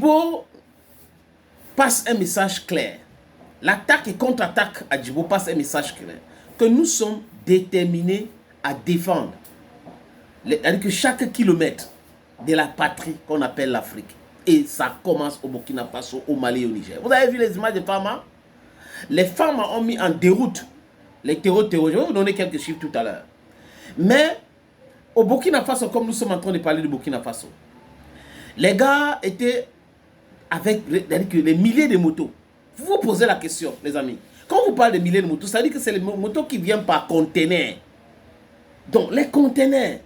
Djibo passe un message clair. L'attaque et contre-attaque à Djibo passe un message clair. Que nous sommes déterminés à défendre que chaque kilomètre de la patrie qu'on appelle l'Afrique. Et ça commence au Burkina Faso, au Mali et au Niger. Vous avez vu les images des femmes? Les femmes ont mis en déroute les terroristes. Je vais vous donner quelques chiffres tout à l'heure. Mais au Burkina Faso, comme nous sommes en train de parler du Burkina Faso, les gars étaient avec les milliers de motos. Vous vous posez la question, les amis. Quand vous parlez de milliers de motos, ça veut dire que c'est les motos qui viennent par conteneurs. Donc, les conteneurs,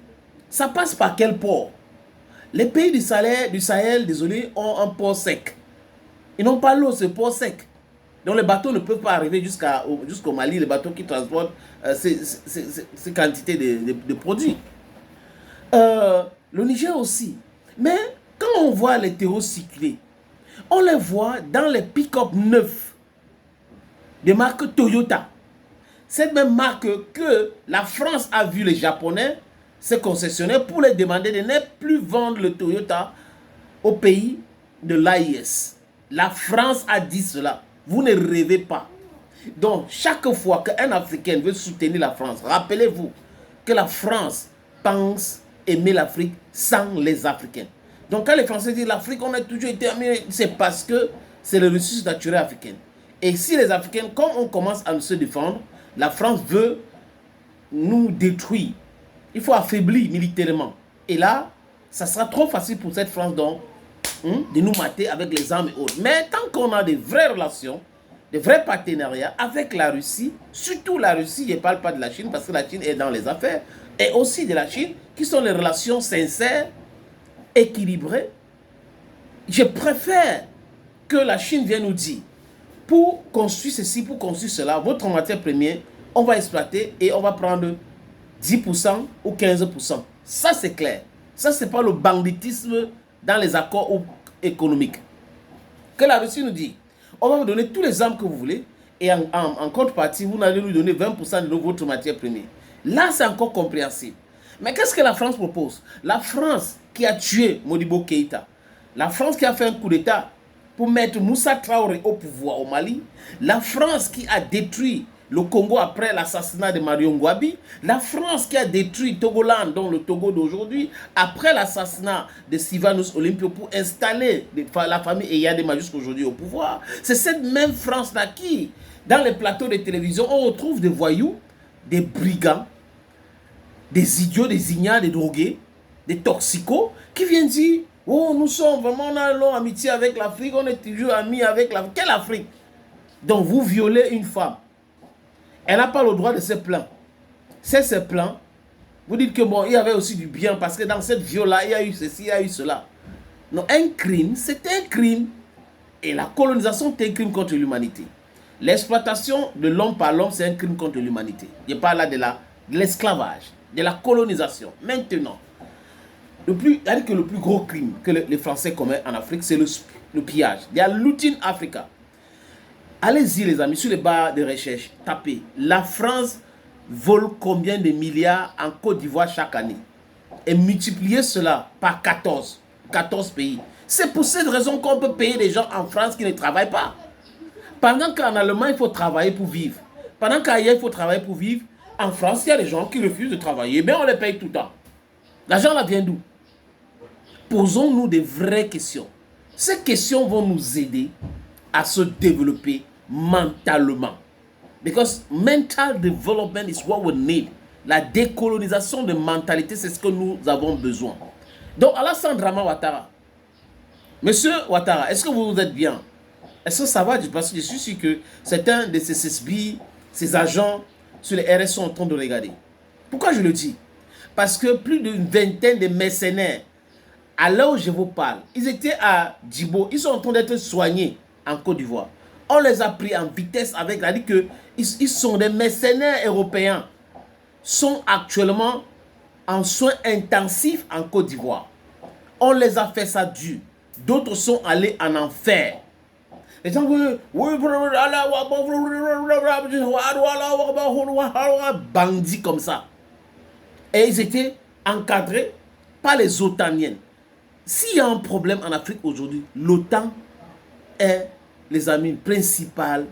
ça passe par quel port? Les pays du Sahel, désolé, ont un port sec. Ils n'ont pas l'eau, c'est port sec. Donc, les bateaux ne peuvent pas arriver jusqu'au Mali, les bateaux qui transportent ces quantités de produits. Le Niger aussi. Mais quand on voit les terreaux circuler, on les voit dans les pick-up neufs de marque Toyota. Cette même marque que la France a vu les Japonais, ces concessionnaires, pour les demander de ne plus vendre le Toyota au pays de l'AIS. La France a dit cela. Vous ne rêvez pas. Donc, chaque fois qu'un Africain veut soutenir la France, rappelez-vous que la France pense aimer l'Afrique sans les Africains. Donc, quand les Français disent l'Afrique, on a toujours été amis, c'est parce que c'est le ressource naturelle africaine. Et si les Africains, quand on commence à se défendre, la France veut nous détruire. Il faut affaiblir militairement. Et là, ça sera trop facile pour cette France donc, de nous mater avec les armes et autres. Mais tant qu'on a des vraies relations, des vrais partenariats avec la Russie, surtout la Russie, je ne parle pas de la Chine parce que la Chine est dans les affaires, et aussi de la Chine, qui sont les relations sincères, équilibrées, je préfère que la Chine vienne nous dire, pour construire ceci, pour construire cela, votre matière première, on va exploiter et on va prendre 10% ou 15%. Ça, c'est clair. Ça, ce n'est pas le banditisme dans les accords économiques. Que la Russie nous dit, on va vous donner tous les armes que vous voulez et en contrepartie, vous allez nous donner 20% de votre matière première. Là, c'est encore compréhensible. Mais qu'est-ce que la France propose? La France qui a tué Modibo Keïta, la France qui a fait un coup d'État pour mettre Moussa Traoré au pouvoir au Mali, la France qui a détruit le Congo après l'assassinat de Mario Ngouabi, la France qui a détruit Togoland, dont le Togo d'aujourd'hui, après l'assassinat de Sylvanus Olympio pour installer la famille Eyadema jusqu'aujourd'hui au pouvoir. C'est cette même France-là qui, dans les plateaux de télévision, on retrouve des voyous, des brigands, des idiots, des ignares, des drogués, des toxicos, qui viennent dire, oh, nous sommes vraiment, on a une longue amitié avec l'Afrique, on est toujours amis avec l'Afrique. Quelle Afrique? Donc vous violez une femme. Elle n'a pas le droit de se plaindre. C'est ce plan. Vous dites que bon, il y avait aussi du bien parce que dans cette viol-là, il y a eu ceci, il y a eu cela. Non, un crime, c'est un crime. Et la colonisation, c'est un crime contre l'humanité. L'exploitation de l'homme par l'homme, c'est un crime contre l'humanité. Je parle là de l'esclavage, de la colonisation. Maintenant, le plus gros crime que les Français commettent en Afrique, c'est le pillage. Il y a Looting Africa. Allez-y les amis, sur les barres de recherche, tapez. La France vole combien de milliards en Côte d'Ivoire chaque année? Et multipliez cela par 14 pays. C'est pour cette raison qu'on peut payer des gens en France qui ne travaillent pas. Pendant qu'en Allemagne, il faut travailler pour vivre. Pendant qu'ailleurs, il faut travailler pour vivre. En France, il y a des gens qui refusent de travailler. Mais on les paye tout le temps. L'argent là vient d'où? Posons-nous des vraies questions. Ces questions vont nous aider à se développer mentalement. Because mental development is what we need. La décolonisation de mentalité, c'est ce que nous avons besoin. Donc, Alassane Dramane Ouattara. Monsieur Ouattara, est-ce que vous êtes bien? Est-ce que ça va? Parce que je suis sûr que certains de ces CSB, ces agents sur les RS sont en train de regarder. Pourquoi je le dis? Parce que plus d'une vingtaine de mercenaires, à l'heure où je vous parle, ils étaient à Djibo, ils sont en train d'être soignés en Côte d'Ivoire. On les a pris en vitesse avec, c'est-à-dire qu'ils sont des mercenaires européens, sont actuellement en soins intensifs en Côte d'Ivoire. On les a fait ça dur. D'autres sont allés en enfer. Les gens bandits comme ça. Et ils étaient encadrés par les Otaniennes. s'il y a un problème en Afrique aujourd'hui, l'OTAN est, les amis, le principal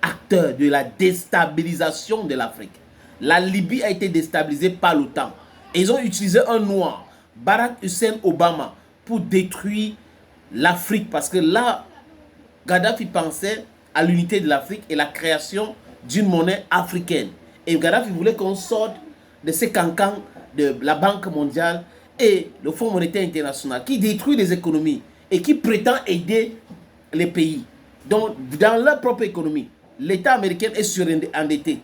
acteur de la déstabilisation de l'Afrique. La Libye a été déstabilisée par l'OTAN. Et ils ont utilisé un noir, Barack Hussein Obama, pour détruire l'Afrique. Parce que là, Gaddafi pensait à l'unité de l'Afrique et la création d'une monnaie africaine. Et Gaddafi voulait qu'on sorte de ces cancans de la Banque mondiale et le Fonds monétaire international qui détruit les économies et qui prétend aider les pays. Donc, dans leur propre économie, l'État américain est surendetté.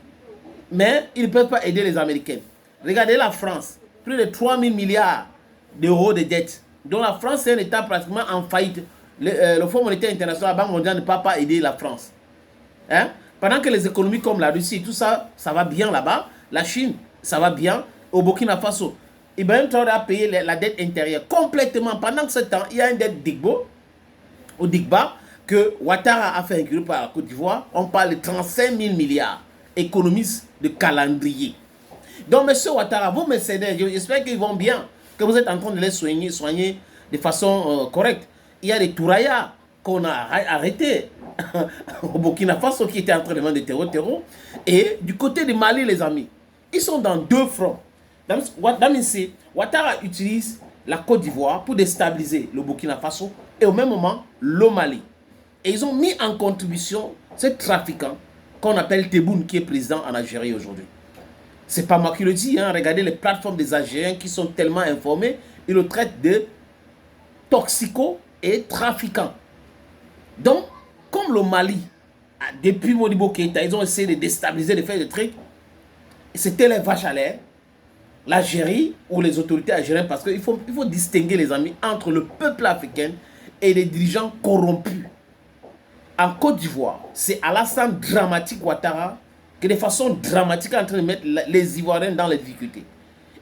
Mais ils ne peuvent pas aider les Américains. Regardez la France, plus de 3 000 milliards d'euros de dettes. Donc la France, c'est un État pratiquement en faillite. Le Fonds monétaire international, la Banque mondiale ne peut pas aider la France. Hein? Pendant que les économies comme la Russie, tout ça, ça va bien là-bas. La Chine, ça va bien. Au Burkina Faso, Ibrahim Traoré a payé la dette intérieure complètement. Pendant ce temps, il y a une dette au Digba que Ouattara a fait inclure par la Côte d'Ivoire. On parle de 35 000 milliards. Économistes de calendrier. Donc, M. Ouattara, vos mercenaires, j'espère qu'ils vont bien, que vous êtes en train de les soigner de façon correcte. Il y a des Touraya qu'on a arrêtés au Burkina Faso qui étaient en train de vendre des terreaux. Et du côté du Mali, les amis, ils sont dans deux fronts. Ouattara utilise la Côte d'Ivoire pour déstabiliser le Burkina Faso et au même moment le Mali. Et ils ont mis en contribution ce trafiquant qu'on appelle Tebboune, qui est président en Algérie aujourd'hui. C'est pas moi qui le dis, hein. Regardez les plateformes des Algériens qui sont tellement informés, ils le traitent de toxico et trafiquant. Donc, comme le Mali, depuis Modibo Keïta, ils ont essayé de déstabiliser, de faire des trucs, c'était les vaches à l'air, l'Algérie ou les autorités algériennes, parce qu'il faut distinguer, les amis, entre le peuple africain et les dirigeants corrompus. En Côte d'Ivoire, c'est Alassane Dramatique Ouattara qui de façon dramatique est en train de mettre les Ivoiriens dans les difficultés.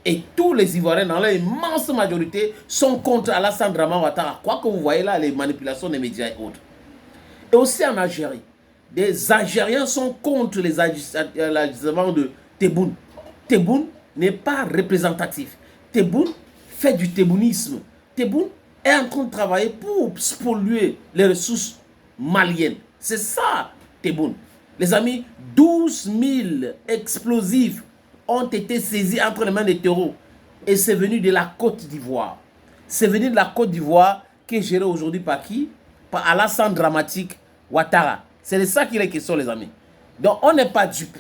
Et tous les Ivoiriens, dans leur immense majorité, sont contre Alassane Dramane Ouattara. Quoi que vous voyez là, les manipulations des médias et autres. Et aussi en Algérie, des Algériens sont contre les agissements de Tebboune. Tebboune n'est pas représentatif. Tebboune fait du tebounisme. Tebboune est en train de travailler pour spolier les ressources maliennes. C'est ça, Tebboune. Les amis, 12 000 explosifs ont été saisis entre les mains des terreaux. Et c'est venu de la Côte d'Ivoire. C'est venu de la Côte d'Ivoire qui est gérée aujourd'hui par qui? Par Alassane Dramatique Ouattara. C'est de ça qu'il est question, les amis. Donc, on n'est pas dupe.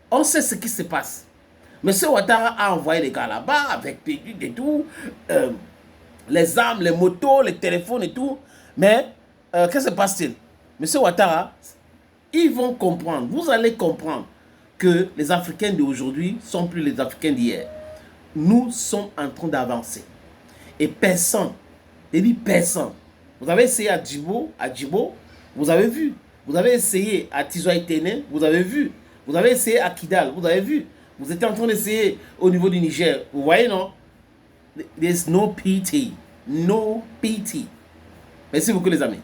On sait ce qui se passe. M. Ouattara a envoyé des gars là-bas avec des et tout, les armes, les motos, les téléphones et tout. Mais, qu'est-ce qui se passe-t-il? M. Ouattara, ils vont comprendre, vous allez comprendre que les Africains d'aujourd'hui ne sont plus les Africains d'hier. Nous sommes en train d'avancer. Et personne, je dis personne. Vous avez essayé à Djibo, vous avez vu. Vous avez essayé à Tizoaïtene, vous avez vu. Vous avez essayé à Kidal, vous avez vu. Vous étiez en train d'essayer au niveau du Niger. Vous voyez, non? There's no pity. No pity. Merci beaucoup, les amis.